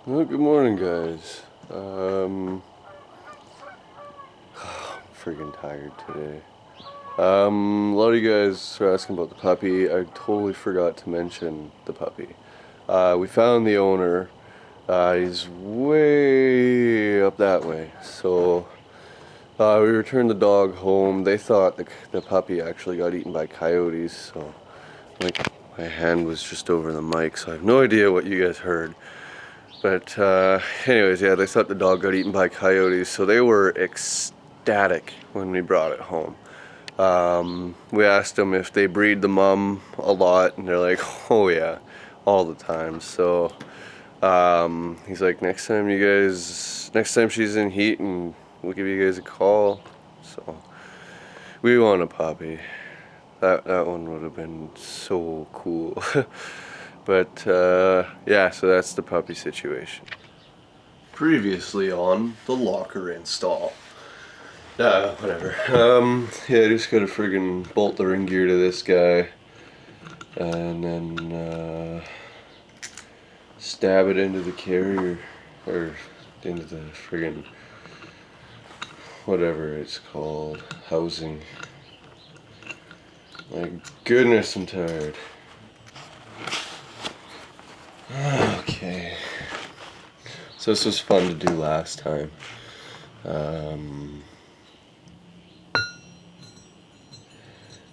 Well, good morning, guys. I'm freaking tired today. A lot of you guys are asking about the puppy. I totally forgot to mention the puppy. We found the owner. He's way up that way. So we returned the dog home. They thought the puppy actually got eaten by coyotes. So like my hand was just over the mic, so I have no idea what you guys heard. But anyways, yeah, they thought the dog got eaten by coyotes, so they were ecstatic when we brought it home. We asked them if they breed the mom a lot, and they're like, oh yeah, all the time. So he's like, next time she's in heat, and we'll give you guys a call. So we want a puppy. That one would have been so cool. But yeah, so that's the puppy situation. Previously on the locker install. Whatever. Yeah, just gotta friggin' bolt the ring gear to this guy, and then stab it into the carrier, or into the friggin' whatever it's called, housing. My goodness, I'm tired. Okay. So this was fun to do last time.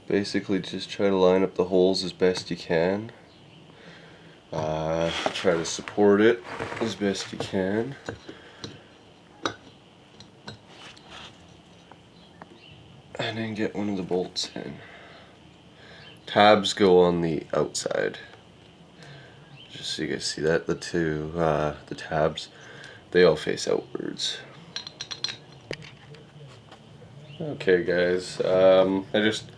Basically just try to line up the holes as best you can. Try to support it as best you can. And then get one of the bolts in. Tabs go on the outside. Just so you guys see that, the tabs, they all face outwards. Okay guys, I just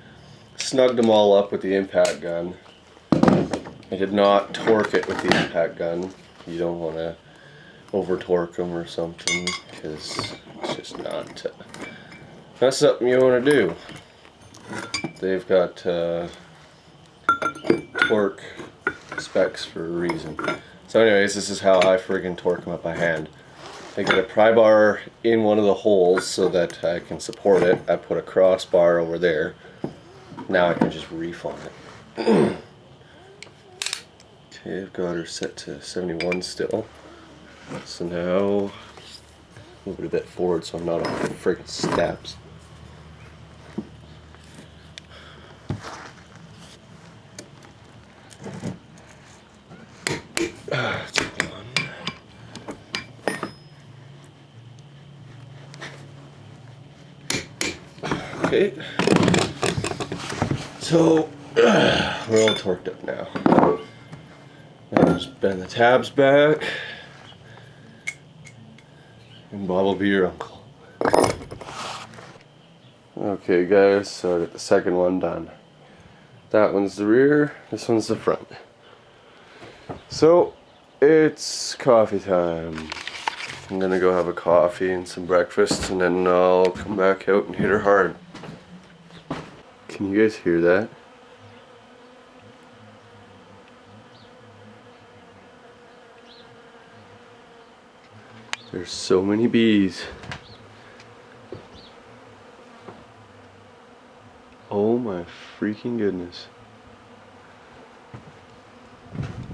snugged them all up with the impact gun. I did not torque it with the impact gun. You don't want to over torque them or something, because it's just not something you want to do. They've got torque specs for a reason. So anyways, this is how I friggin' torque them up by hand. I get a pry bar in one of the holes so that I can support it. I put a crossbar over there. Now I can just reef on it. Okay, I've got her set to 71 still. So now, move it a bit forward so I'm not on the friggin' steps. Okay, so we're all torqued up now. Now just bend the tabs back, and Bob will be your uncle. Okay guys, so I got the second one done. That one's the rear, this one's the front. So, it's coffee time. I'm gonna go have a coffee and some breakfast, and then I'll come back out and hit her hard. Can you guys hear that? There's so many bees. Oh my freaking goodness.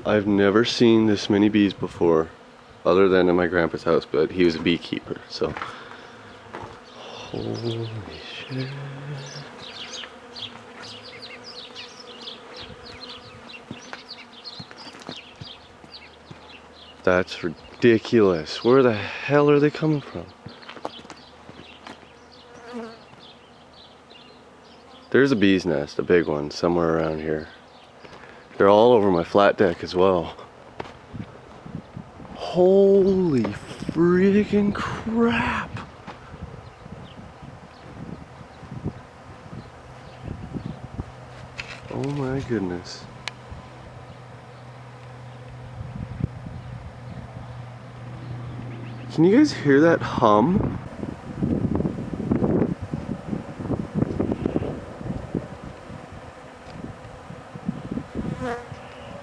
I've never seen this many bees before, other than in my grandpa's house, but he was a beekeeper, so. Holy shit. That's ridiculous. Where the hell are they coming from? There's a bee's nest, a big one, somewhere around here. They're all over my flat deck as well. Holy freaking crap! Oh my goodness. Can you guys hear that hum?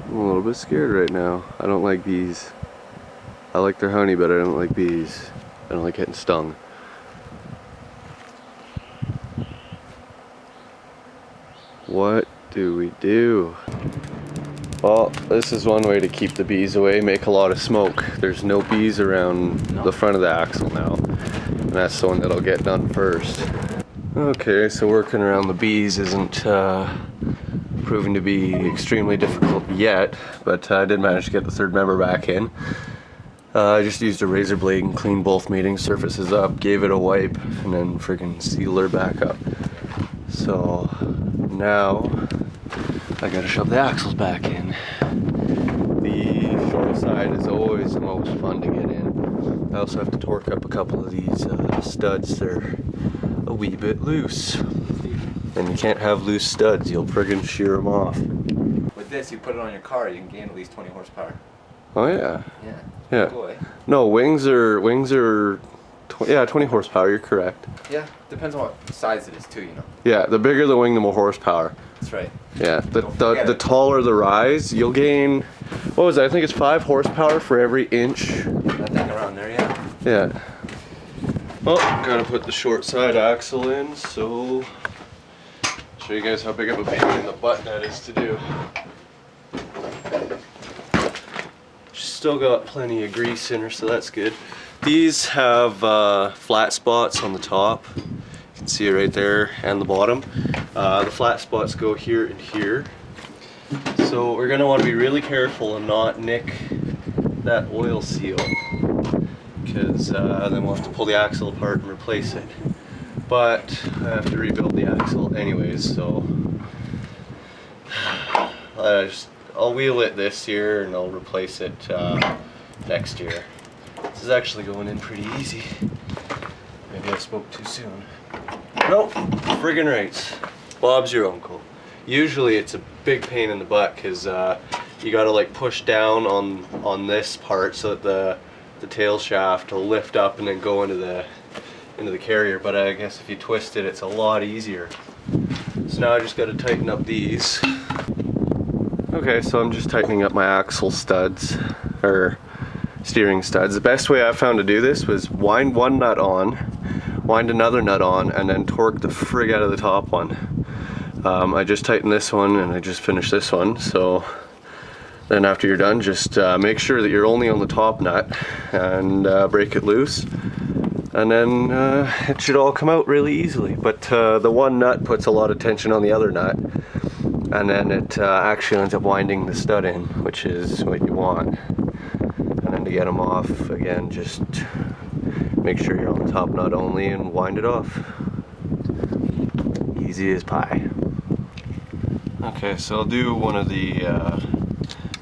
I'm a little bit scared right now. I don't like bees. I like their honey, but I don't like bees. I don't like getting stung. What do we do? Well, this is one way to keep the bees away, make a lot of smoke. There's no bees around the front of the axle now, and that's the one that'll get done first. Okay, so working around the bees isn't proving to be extremely difficult yet, but I did manage to get the third member back in. I just used a razor blade and cleaned both mating surfaces up, gave it a wipe, and then friggin' sealed her back up. So now I gotta shove the axles back in. The short side is always the most fun to get in. I also have to torque up a couple of these studs. They're a wee bit loose. And you can't have loose studs, you'll friggin' shear them off. With this, you put it on your car, you can gain at least 20 horsepower. Oh yeah. Yeah. Yeah. Cool, eh? No, wings are 20 horsepower, you're correct. Yeah, depends on what size it is too, you know. Yeah, the bigger the wing, the more horsepower. That's right. Yeah, the taller the rise, you'll gain, what was that? I think it's 5 horsepower for every inch. That thing around there, yeah. Yeah. Well, gotta put the short side axle in, so show you guys how big of a pain in the butt that is to do. Still got plenty of grease in her, so that's good. These have flat spots on the top. You can see it right there, and the bottom. The flat spots go here and here. So we're gonna want to be really careful and not nick that oil seal, because then we'll have to pull the axle apart and replace it. But I have to rebuild the axle anyways, so I'll wheel it this year and I'll replace it next year. This is actually going in pretty easy. Maybe I spoke too soon. Nope, friggin' right. Bob's your uncle. Usually it's a big pain in the butt because you gotta like push down on this part so that the tail shaft will lift up and then go into the carrier. But I guess if you twist it, it's a lot easier. So now I just gotta tighten up these. Okay, so I'm just tightening up my axle studs, or steering studs. The best way I found to do this was wind one nut on, wind another nut on, and then torque the frig out of the top one. I just tightened this one and I just finished this one, so then after you're done, just make sure that you're only on the top nut and break it loose, and then it should all come out really easily. But the one nut puts a lot of tension on the other nut, and then it actually ends up winding the stud in, which is what you want. And then to get them off, again, just make sure you're on the top nut only and wind it off. Easy as pie. Okay, so I'll do one of the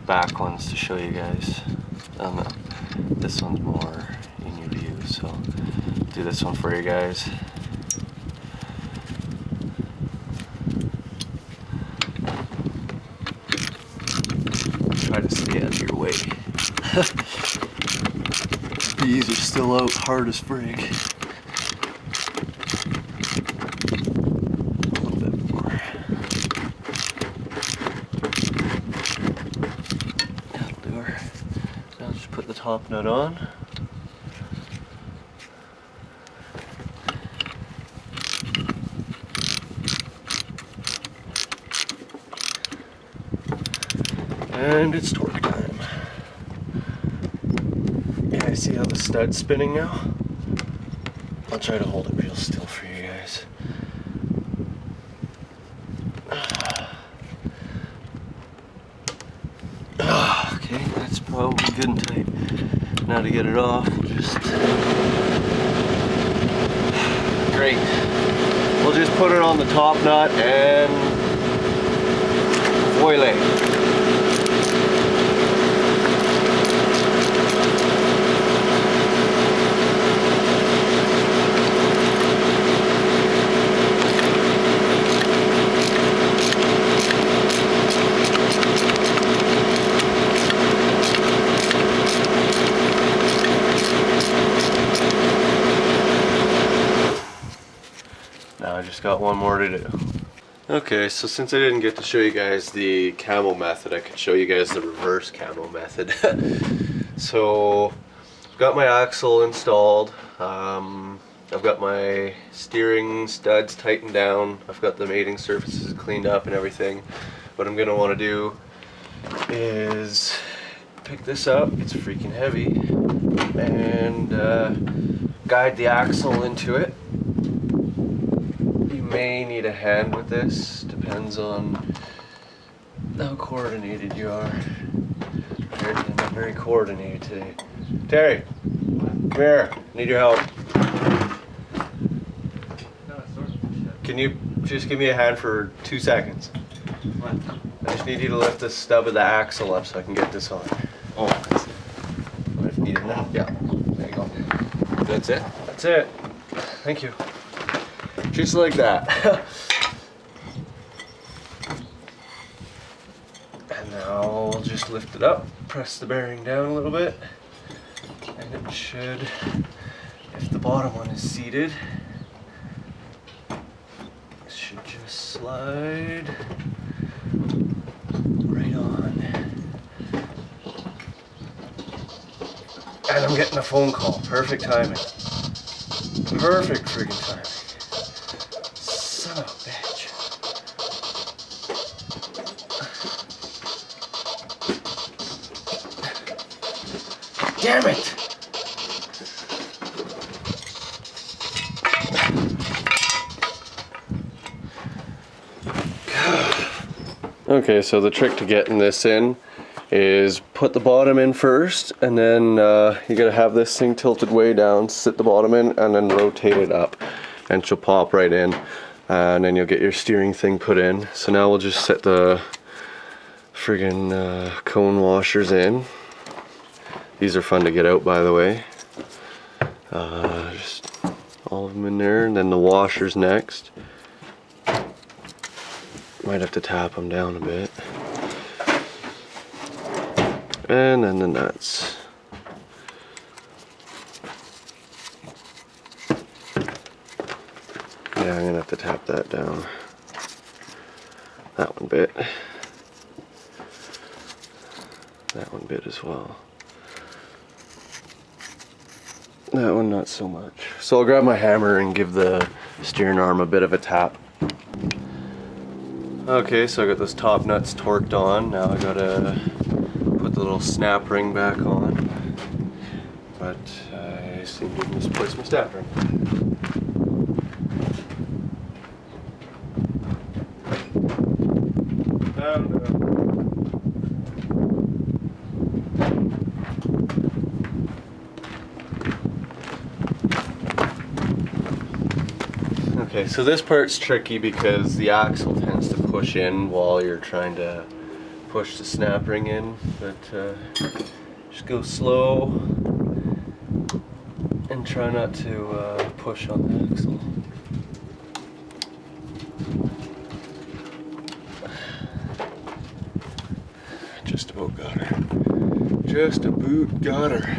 back ones to show you guys. This one's more in your view, so I'll do this one for you guys. Try to stay out of your way. Bees are still out hard as frig. A little bit more. That'll do her. Now just put the top nut on. And it's torque time. Yeah, I see how the stud's spinning now? I'll try to hold it real still for you guys. Okay, that's probably good and tight. Now to get it off, we'll just... Great. We'll just put it on the top nut and... voile. Now I just got one more to do. Okay, so since I didn't get to show you guys the camo method, I could show you guys the reverse camo method. So got my axle installed. I've got my steering studs tightened down. I've got the mating surfaces cleaned up and everything. What I'm gonna want to do is pick this up. It's freaking heavy, and guide the axle into it. You may need a hand with this. Depends on how coordinated you are. I'm not very coordinated today. Terry, come here. Need your help. Can you just give me a hand for 2 seconds? What? I just need you to lift the stub of the axle up so I can get this on. Oh, What if you needed that? yeah. There you go. That's it? That's it. Thank you. Just like that. And now we'll just lift it up, press the bearing down a little bit, and it should, if the bottom one is seated, it should just slide right on. And I'm getting a phone call. Perfect timing. Perfect friggin' timing. Son of a bitch. Damn it! Okay, so the trick to getting this in is put the bottom in first, and then you gotta have this thing tilted way down, sit the bottom in, and then rotate it up, and she'll pop right in, and then you'll get your steering thing put in. So now we'll just set the friggin' cone washers in. These are fun to get out, by the way. Just all of them in there, and then the washers next. Might have to tap them down a bit. And then the nuts. Yeah, I'm gonna have to tap that down. That one bit. That one bit as well. That one not so much. So I'll grab my hammer and give the steering arm a bit of a tap. Okay, so I got those top nuts torqued on. Now I gotta put the little snap ring back on. But I seem to have misplaced my snap ring. Okay, so this part's tricky because the axle tends to push in while you're trying to push the snap ring in, but just go slow and try not to push on the axle. Just about got her. Just about got her.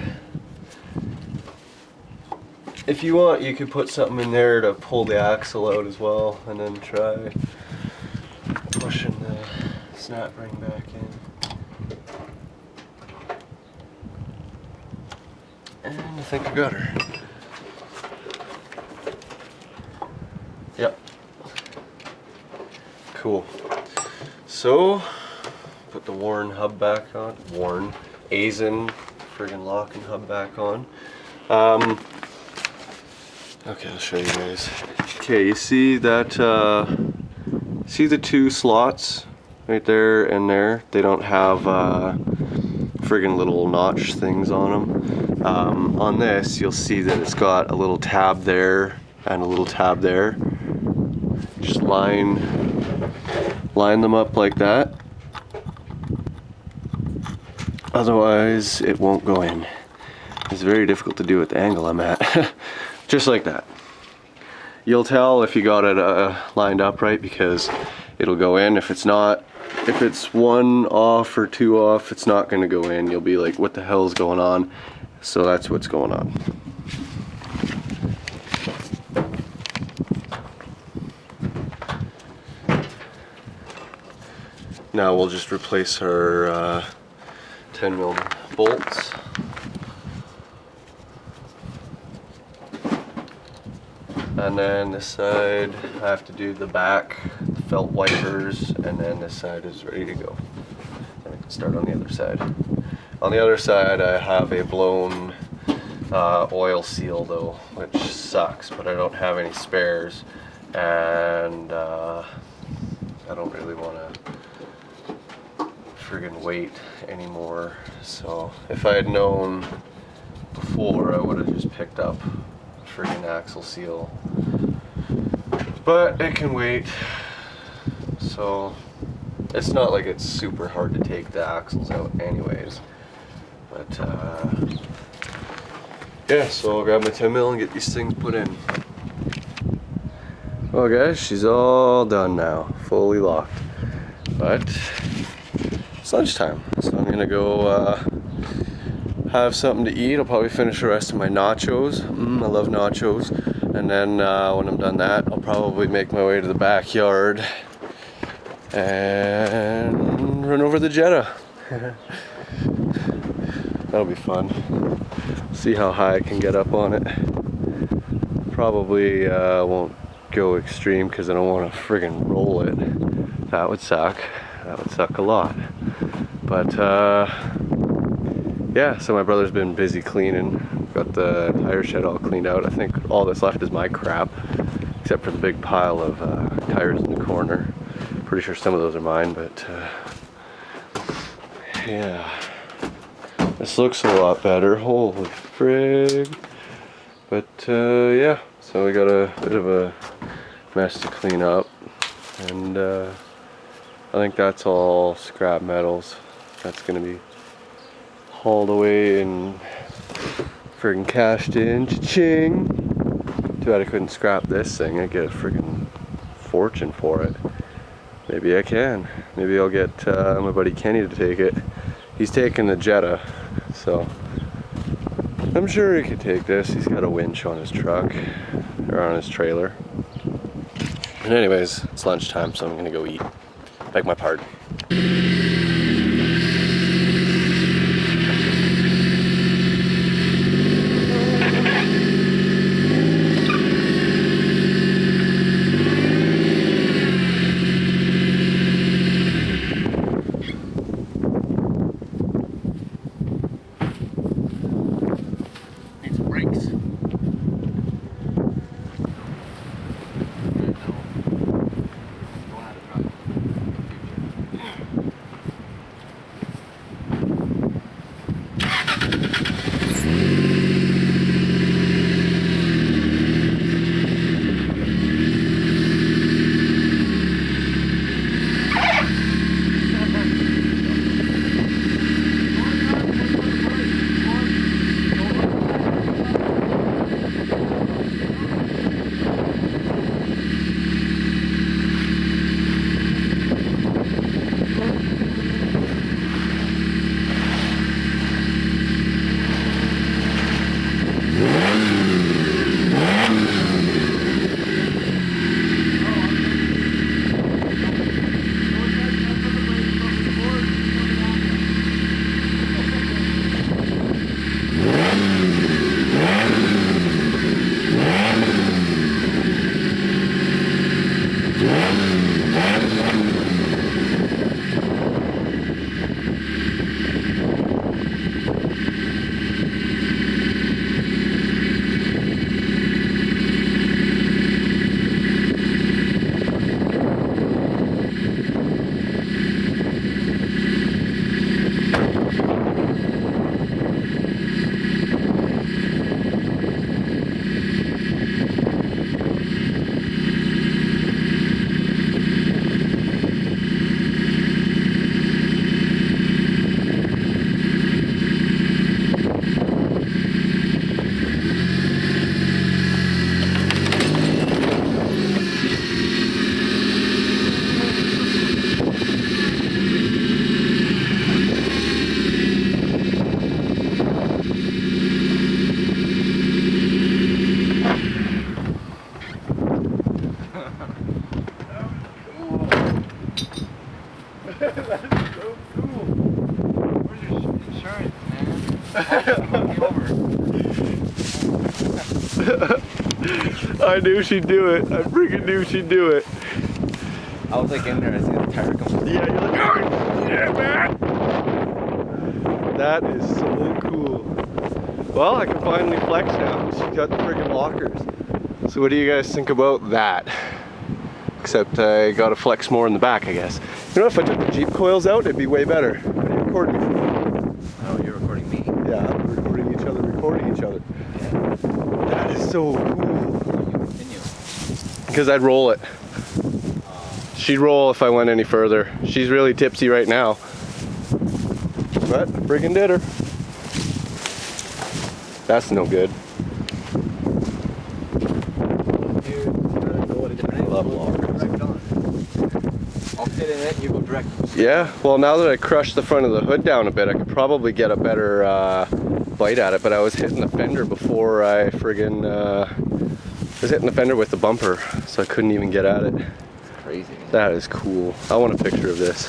If you want, you could put something in there to pull the axle out as well, and then try pushing the snap ring back in. And I think I got her. Yep. Cool. So, put the worn hub back on. Worn. Aizen friggin' locking hub back on. Okay, I'll show you guys. Okay, you see that, see the two slots right there and there? They don't have friggin' little notch things on them. On this, you'll see that it's got a little tab there and a little tab there. Just line them up like that. Otherwise, it won't go in. It's very difficult to do at the angle I'm at. Just like that. You'll tell if you got it lined up right because it'll go in. If it's not, if it's one off or two off, it's not going to go in. You'll be like, what the hell is going on? So that's what's going on. Now we'll just replace our 10mm bolts. And then this side, I have to do the back, the felt wipers, and then this side is ready to go. And I can start on the other side. On the other side, I have a blown oil seal though, which sucks, but I don't have any spares, and I don't really want to friggin' wait anymore. So if I had known before, I would have just picked up friggin' axle seal, but it can wait. So it's not like it's super hard to take the axles out anyways, but yeah, so I'll grab my 10 mil and get these things put in. Well guys, she's all done now, fully locked, but it's lunchtime, so I'm gonna go have something to eat. I'll probably finish the rest of my nachos. I love nachos. And then when I'm done that, I'll probably make my way to the backyard and run over the Jetta. That'll be fun. See how high I can get up on it. Probably won't go extreme because I don't want to friggin' roll it. That would suck. That would suck a lot. But yeah, so my brother's been busy cleaning. Got the tire shed all cleaned out. I think all that's left is my crap, except for the big pile of tires in the corner. Pretty sure some of those are mine, but yeah. This looks a lot better. Holy frig. But yeah, so we got a bit of a mess to clean up, and I think that's all scrap metals. That's gonna be hauled away and friggin' cashed in. Cha-ching! Too bad I couldn't scrap this thing. I'd get a friggin' fortune for it. Maybe I can. Maybe I'll get my buddy Kenny to take it. He's taking the Jetta, so I'm sure he could take this. He's got a winch on his truck, or on his trailer. And anyways, it's lunchtime, so I'm gonna go eat. Beg my pardon. I knew she'd do it. I freaking knew she'd do it. I was like in there, I see the tire come. Yeah, you're like, oh, yeah, man. That is so cool. Well, I can finally flex now. She's got the freaking lockers. So what do you guys think about that? Except I gotta flex more in the back, I guess. You know, if I took the Jeep coils out, it'd be way better. What are you recording me for? Oh, you're recording me? Yeah, we're recording each other. Yeah. That is so cool. Continue. Because I'd roll it. She'd roll if I went any further. She's really tipsy right now. But I friggin' did her. That's no good. I love lockers. I'll fit in it and you go direct. Yeah, well now that I crushed the front of the hood down a bit, I could probably get a better bite at it, but I was hitting the fender before I friggin' was hitting the fender with the bumper, so I couldn't even get at it. It's crazy. That is cool. I want a picture of this.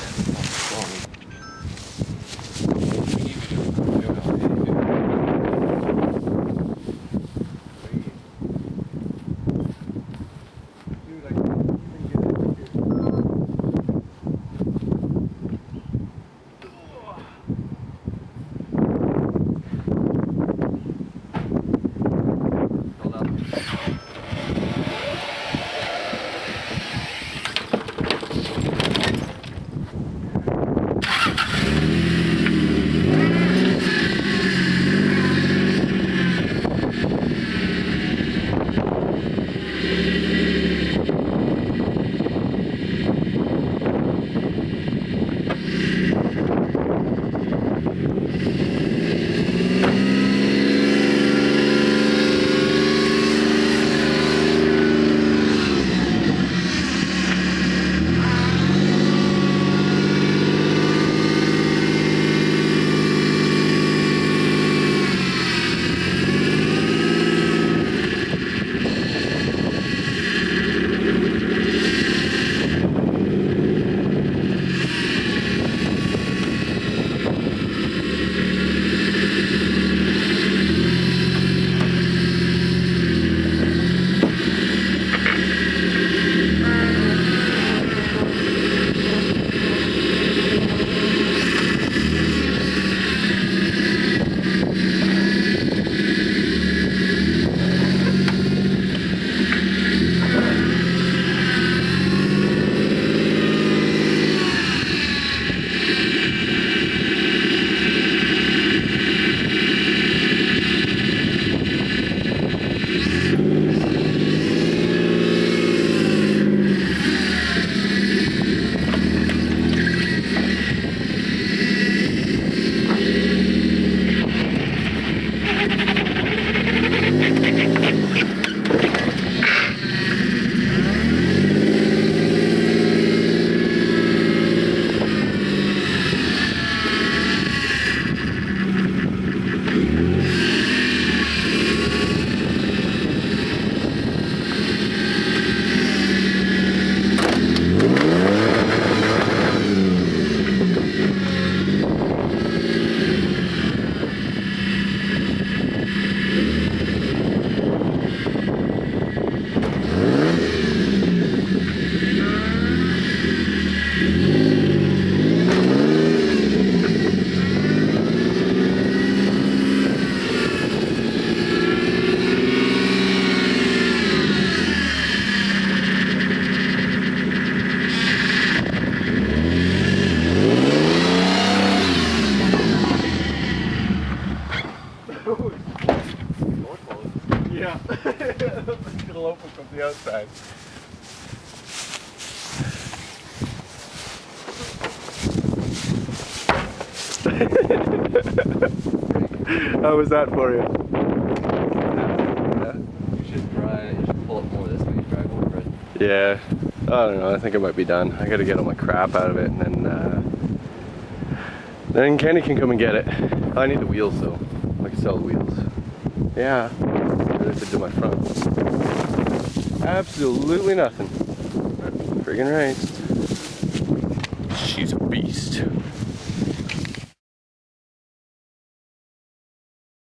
Yeah. It'll open from the outside. How was that for you? You should pull it more this way, drive over it. Yeah. I don't know, I think it might be done. I gotta get all my crap out of it and then Kenny can come and get it. I need the wheels though. I can sell the wheels. Yeah. What if I do my front? Absolutely nothing. Friggin' right. She's a beast.